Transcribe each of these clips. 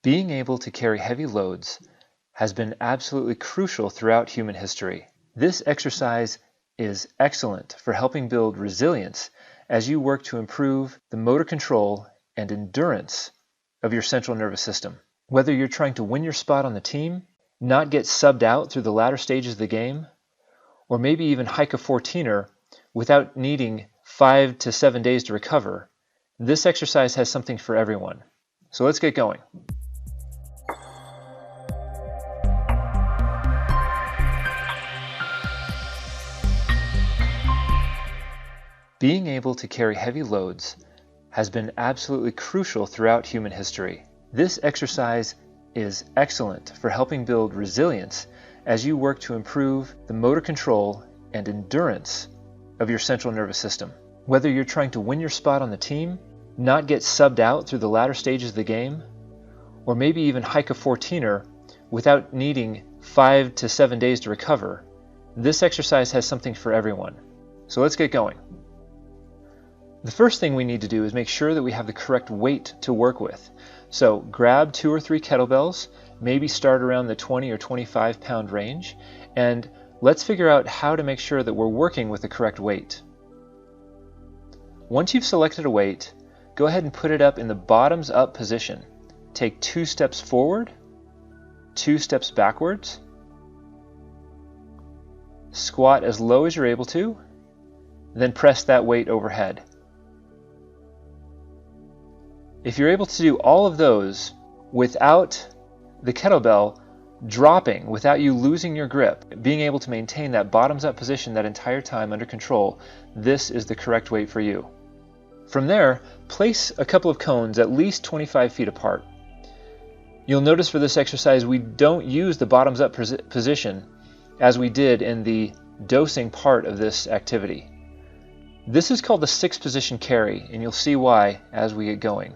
Being able to carry heavy loads has been absolutely crucial throughout human history. This exercise is excellent for helping build resilience as you work to improve the motor control and endurance of your central nervous system. Whether you're trying to win your spot on the team, not get subbed out through the latter stages of the game, or maybe even hike a 14er without needing 5 to 7 days to recover, this exercise has something for everyone. So let's get going. Being able to carry heavy loads has been absolutely crucial throughout human history. This exercise is excellent for helping build resilience as you work to improve the motor control and endurance of your central nervous system. Whether you're trying to win your spot on the team, not get subbed out through the latter stages of the game, or maybe even hike a 14er without needing 5 to 7 days to recover, this exercise has something for everyone. So let's get going. The first thing we need to do is make sure that we have the correct weight to work with. So grab 2 or 3 kettlebells, maybe start around the 20 or 25 pound range, and let's figure out how to make sure that we're working with the correct weight. Once you've selected a weight, go ahead and put it up in the bottoms up position. Take 2 steps forward, 2 steps backwards, squat as low as you're able to, then press that weight overhead. If you're able to do all of those without the kettlebell dropping, without you losing your grip, being able to maintain that bottoms up position that entire time under control, this is the correct weight for you. From there, place a couple of cones at least 25 feet apart. You'll notice for this exercise we don't use the bottoms up position as we did in the dosing part of this activity. This is called the 6th position carry, and you'll see why as we get going.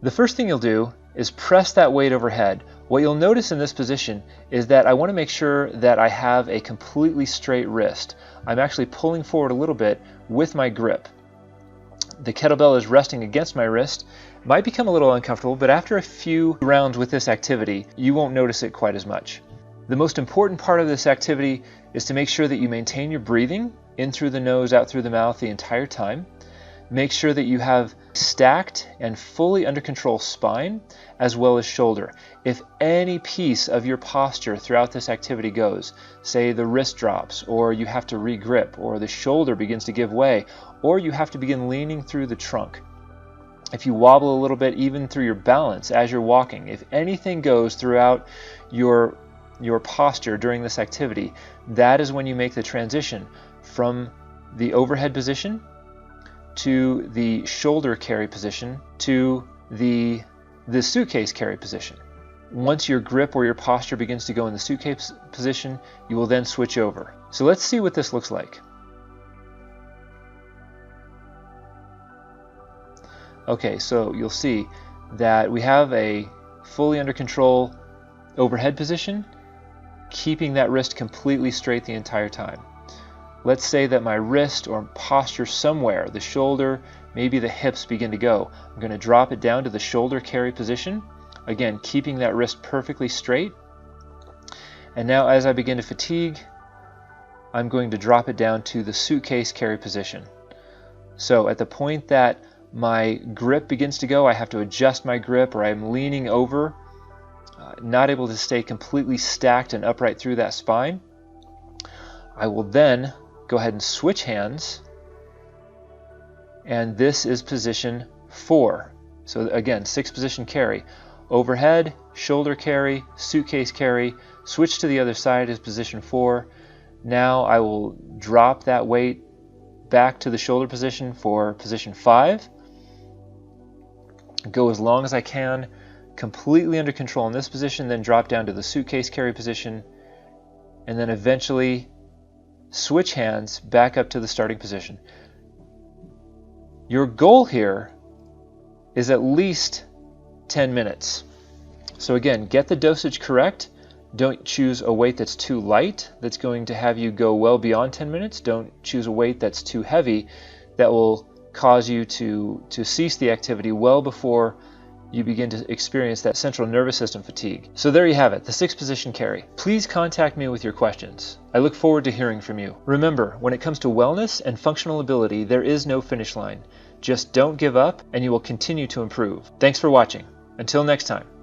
The first thing you'll do is press that weight overhead. What you'll notice in this position is that I want to make sure that I have a completely straight wrist. I'm actually pulling forward a little bit with my grip. The kettlebell is resting against my wrist. It might become a little uncomfortable, but after a few rounds with this activity, you won't notice it quite as much. The most important part of this activity is to make sure that you maintain your breathing in through the nose, out through the mouth the entire time. Make sure that you have stacked and fully under control spine as well as shoulder. If any piece of your posture throughout this activity goes, say the wrist drops, or you have to re-grip, or the shoulder begins to give way, or you have to begin leaning through the trunk, if you wobble a little bit even through your balance as you're walking, if anything goes throughout your posture during this activity, that is when you make the transition from the overhead position to the shoulder carry position to the suitcase carry position. Once your grip or your posture begins to go in the suitcase position, you will then switch over. So let's see what this looks like. Okay, so you'll see that we have a fully under control overhead position, keeping that wrist completely straight the entire time. Let's say that my wrist or posture somewhere, the shoulder, maybe the hips begin to go. I'm going to drop it down to the shoulder carry position, again keeping that wrist perfectly straight. And now as I begin to fatigue, I'm going to drop it down to the suitcase carry position. So at the point that my grip begins to go, I have to adjust my grip, or I'm leaning over, not able to stay completely stacked and upright through that spine. I will then go ahead and switch hands, and this is position 4. So again, 6th position carry. Overhead, shoulder carry, suitcase carry, switch to the other side is position 4. Now I will drop that weight back to the shoulder position for position 5. Go as long as I can, completely under control in this position, then drop down to the suitcase carry position, and then eventually switch hands back up to the starting position. Your goal here is at least 10 minutes. So again, get the dosage correct. Don't choose a weight that's too light, that's going to have you go well beyond 10 minutes. Don't choose a weight that's too heavy that will cause you to cease the activity well before you begin to experience that central nervous system fatigue. So there you have it, the 6-position carry. Please contact me with your questions. I look forward to hearing from you. Remember, when it comes to wellness and functional ability, there is no finish line. Just don't give up and you will continue to improve. Thanks for watching. Until next time.